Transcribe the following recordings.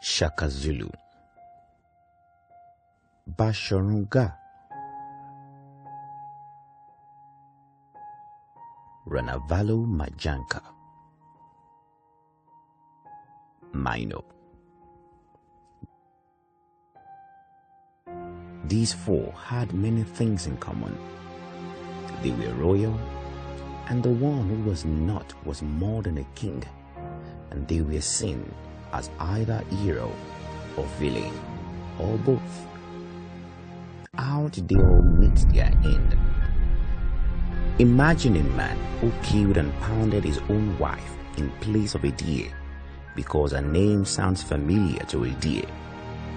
Shaka Zulu, bashorun, Ranavalo majanka, minor. These four had many things in common. They were royal, and the one who was not was more than a king, and they were seen as either hero or villain, or both. How did they all meet their end? Imagine a man who killed and pounded his own wife in place of a deer because her name sounds familiar to a deer,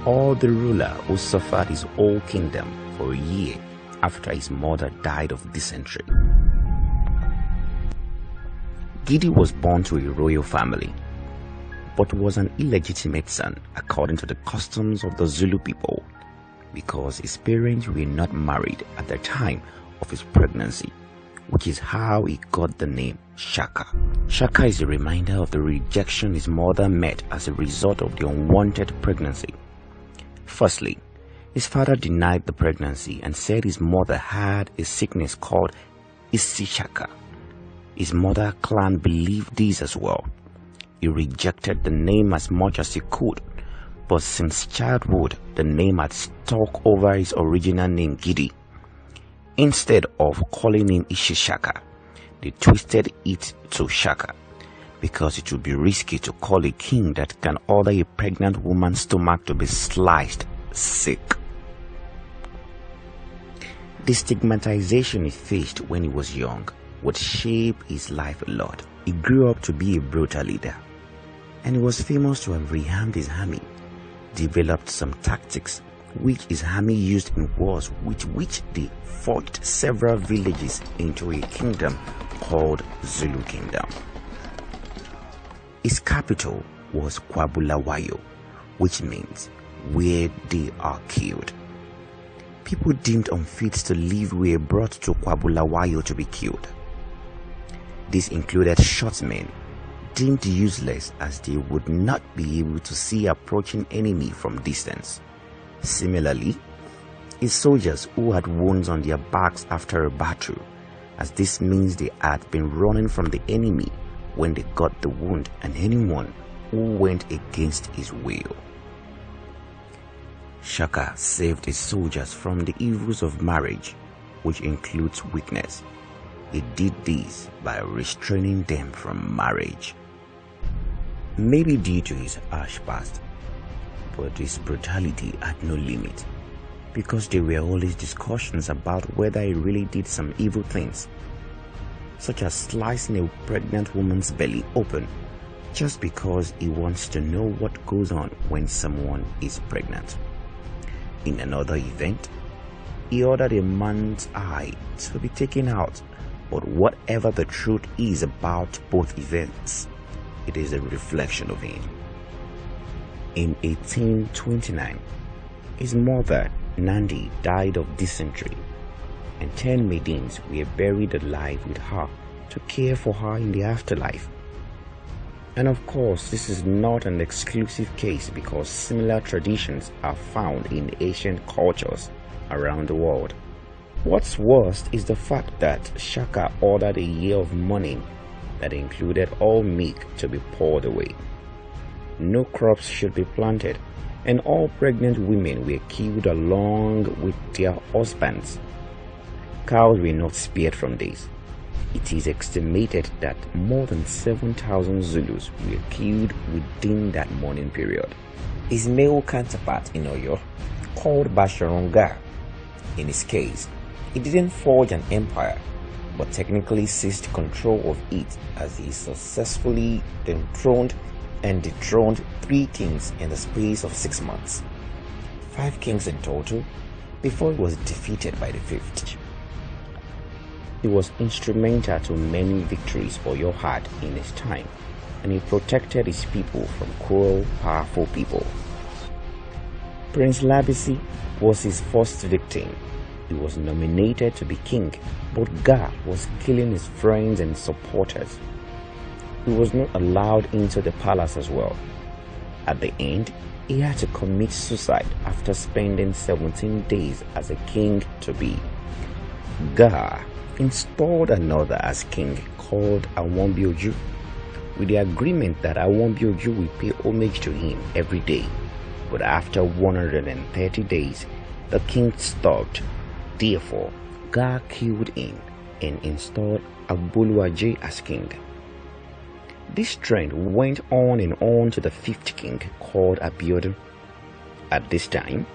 or the ruler who suffered his whole kingdom for a year after his mother died of dysentery. 𝗦𝗵𝗸 was born to a royal family, but was an illegitimate son according to the customs of the Zulu people, because his parents were not married at the time of his pregnancy, which is how he got the name Shaka. Shaka is a reminder of the rejection his mother met as a result of the unwanted pregnancy. Firstly, his father denied the pregnancy and said his mother had a sickness called 𝗕𝗓𝗋. His mother clan believed this as well. He rejected the name as much as he could, but since childhood the name had stuck over his original name 𝗦𝗵𝗸. Instead of calling him 𝗕𝗓𝗋, they twisted it to Shaka, because it would be risky to call a king that can order a pregnant woman's stomach to be sliced sick. The stigmatization he faced when he was young would shape his life a lot. He grew up to be a brutal leader, and he was famous to have rearmed his army, developed some tactics which his army used in wars with which they forged several villages into a kingdom called Zulu Kingdom. His capital was 𝗏𝗏𝗏, which means where they are killed. People deemed unfit to live were brought to 𝗏𝗏𝗏 to be killed. This included short men, deemed useless as they would not be able to see approaching enemy from distance. Similarly, his soldiers who had wounds on their backs after a battle, as this means they had been running from the enemy when they got the wound, and anyone who went against his will. Shaka saved his soldiers from the evils of marriage, which includes weakness. He did this by restraining them from marriage. Maybe due to his harsh past, but his brutality had no limit, because there were always discussions about whether he really did some evil things, such as slicing a pregnant woman's belly open just because he wants to know what goes on when someone is pregnant. In another event, he ordered a man's eye to be taken out, but whatever the truth is about both events, it is a reflection of him. In 1829, his mother, Nandi, died of dysentery, and 10 maidens were buried alive with her to care for her in the afterlife. And of course, this is not an exclusive case, because similar traditions are found in ancient cultures around the world. What's worst is the fact that Shaka ordered a year of mourning that included all milk to be poured away. No crops should be planted, and all pregnant women were killed along with their husbands. Cows were not spared from this. It is estimated that more than 7,000 Zulus were killed within that mourning period. His male counterpart in Oyo, called bashorun, in his case, he didn't forge an empire, but technically seized control of it as he successfully enthroned and dethroned 3 kings in the space of 6 months. 5 kings in total, before he was defeated by the 5th. He was instrumental to many victories Oyo had in his time, and he protected his people from cruel, powerful people. Prince 𝗏𝗏𝗏𝗏 was his first victim. He was nominated to be king, but 𝗏𝗏 was killing his friends and supporters. He was not allowed into the palace as well. At the end, he had to commit suicide after spending 17 days as a king-to-be. 𝗏 installed another as king called 𝗏𝗵𝗶𝗏, with the agreement that 𝗏𝗵𝗶𝗏 will pay homage to him every day. But after 130 days, the king stopped. Therefore, 𝗏 killed him and installed 𝗏𝗏𝗏 as king. This trend went on and on to the fifth king called 𝗵𝗵𝗿. At this time,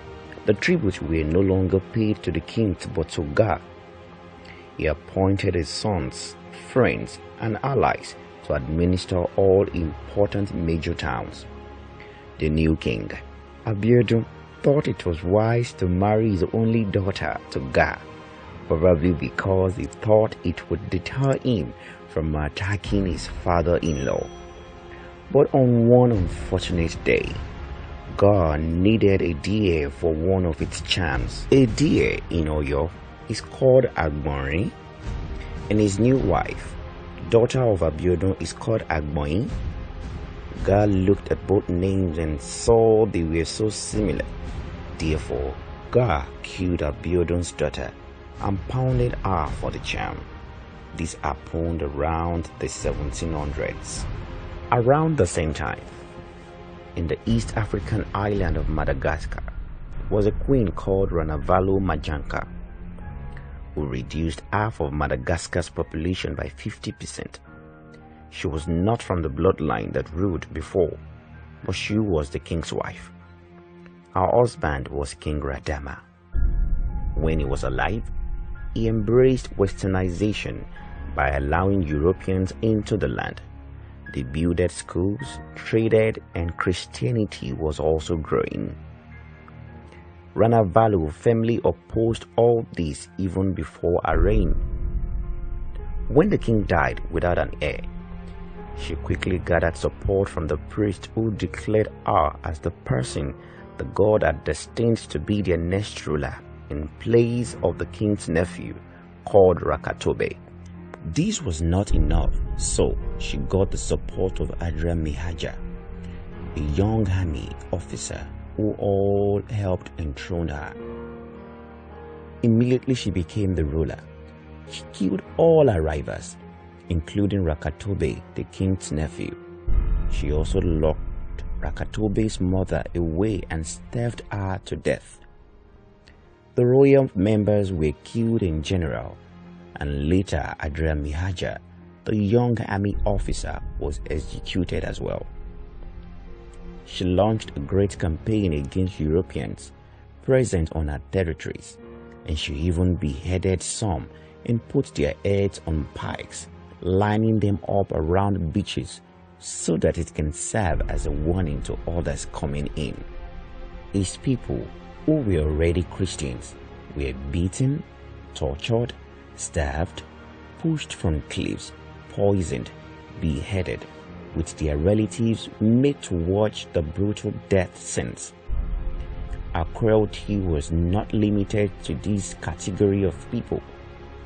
the tributes were no longer paid to the king but to 𝗏. He appointed his sons, friends, and allies to administer all important major towns. The new king, 𝗵𝗵𝗿, thought it was wise to marry his only daughter to 𝗏, probably because he thought it would deter him from attacking his father-in-law. But on one unfortunate day, 𝗏 needed a deer for one of its charms. A deer in Oyo is called 𝗥𝗵𝗿, and his new wife, daughter of 𝗵𝗵𝗿, is called 𝗥𝗵𝗿. 𝗏 looked at both names and saw they were so similar. Therefore, 𝗏 killed 𝗵𝗵𝗿's daughter and pounded her for the charm. This happened around the 1700s. Around the same time, in the East African island of Madagascar, was a queen called Ranavalo majanka, who reduced half of Madagascar's population by 50%. She was not from the bloodline that ruled before, but she was the king's wife. Her husband was King Radama. When he was alive, he embraced westernization by allowing Europeans into the land. They built schools, traded, and Christianity was also growing. Ranavalo firmly opposed all this even before her reign. When the king died without an heir, she quickly gathered support from the priest who declared her as the person the god had destined to be their next ruler in place of the king's nephew called 𝗏𝗏𝗏𝗏. This was not enough, so she got the support of 𝗦𝗵𝗵𝗏𝗏, a young army officer who all helped enthrone her. Immediately she became the ruler. She killed all her rivals, including 𝗏𝗏𝗏𝗏, the king's nephew. She also locked 𝗏𝗏𝗏𝗏's mother away and starved her to death. The royal members were killed in general, and later 𝗦𝗵𝗵𝗏𝗏, the young army officer, was executed as well. She launched a great campaign against Europeans present on her territories, and she even beheaded some and put their heads on pikes, lining them up around beaches so that it can serve as a warning to others coming in. His people, who were already Christians, were beaten, tortured, starved, pushed from cliffs, poisoned, beheaded, with their relatives made to watch the brutal death scenes. Her cruelty was not limited to this category of people,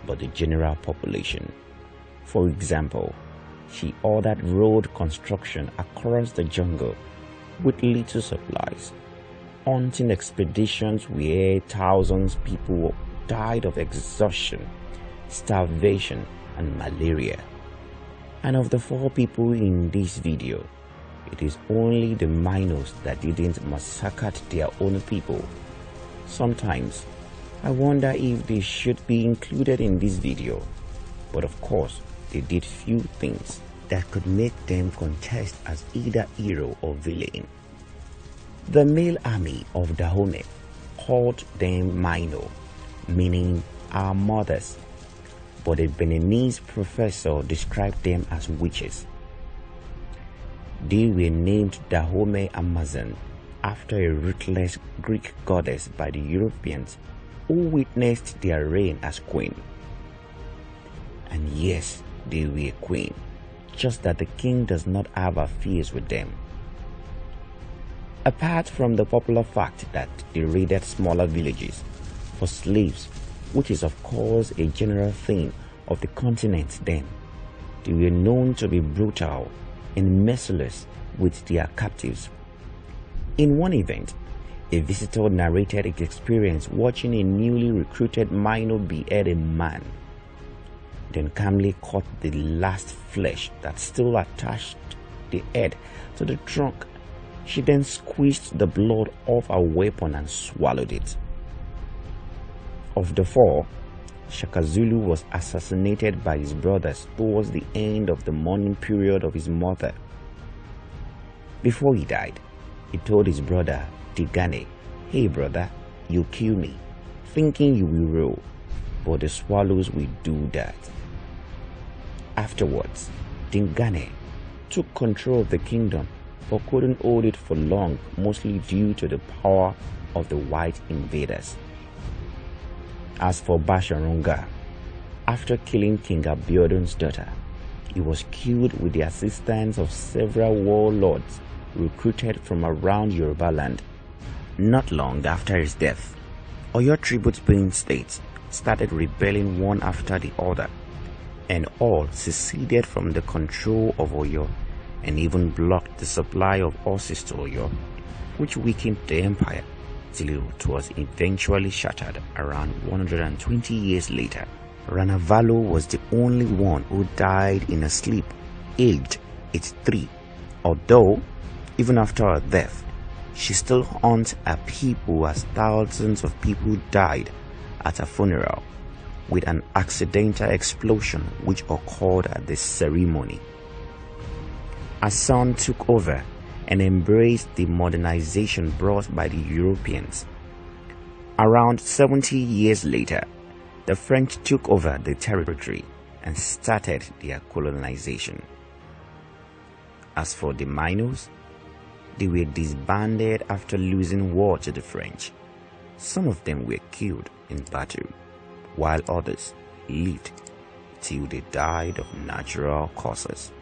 but the general population. For example, she ordered road construction across the jungle with little supplies, hunting expeditions where thousands of people died of exhaustion, starvation, and malaria. And of the 4 people in this video, it is only the minors that didn't massacre their own people. Sometimes, I wonder if they should be included in this video, but of course, they did few things that could make them contest as either hero or villain. The male army of Dahomey called them Maino, meaning our mothers, but a Beninese professor described them as witches. They were named Dahomey Amazon after a ruthless Greek goddess by the Europeans who witnessed their reign as queen. And yes, they were queen, just that the king does not have affairs with them. Apart from the popular fact that they raided smaller villages for slaves, which is of course a general thing of the continent then, they were known to be brutal and merciless with their captives. In one event, a visitor narrated his experience watching a newly recruited minor behead a man, then calmly cut the last flesh that still attached the head to the trunk. She then squeezed the blood off her weapon and swallowed it. Of the four, Shaka Zulu was assassinated by his brothers towards the end of the mourning period of his mother. Before he died, he told his brother 𝗔𝗳𝗿, "Hey brother, you kill me, thinking you will rule, but the swallows will do that." Afterwards, 𝗔𝗳𝗿 took control of the kingdom but couldn't hold it for long, mostly due to the power of the white invaders. As for bashorun, after killing King Abiodun's daughter, he was killed with the assistance of several warlords recruited from around Yoruba land. Not long after his death, Oyo tribute-paying states started rebelling one after the other, and all seceded from the control of Oyo and even blocked the supply of horses to Oyo, which weakened the empire till it was eventually shattered around 120 years later. Ranavalo was the only one who died in her sleep, aged 83, although even after her death, she still haunts her people as thousands of people died at her funeral with an accidental explosion which occurred at the ceremony. Her son took over and embraced the modernization brought by the Europeans. Around 70 years later, the French took over the territory and started their colonization. As for the minors, they were disbanded after losing war to the French. Some of them were killed in battle, while others lived till they died of natural causes.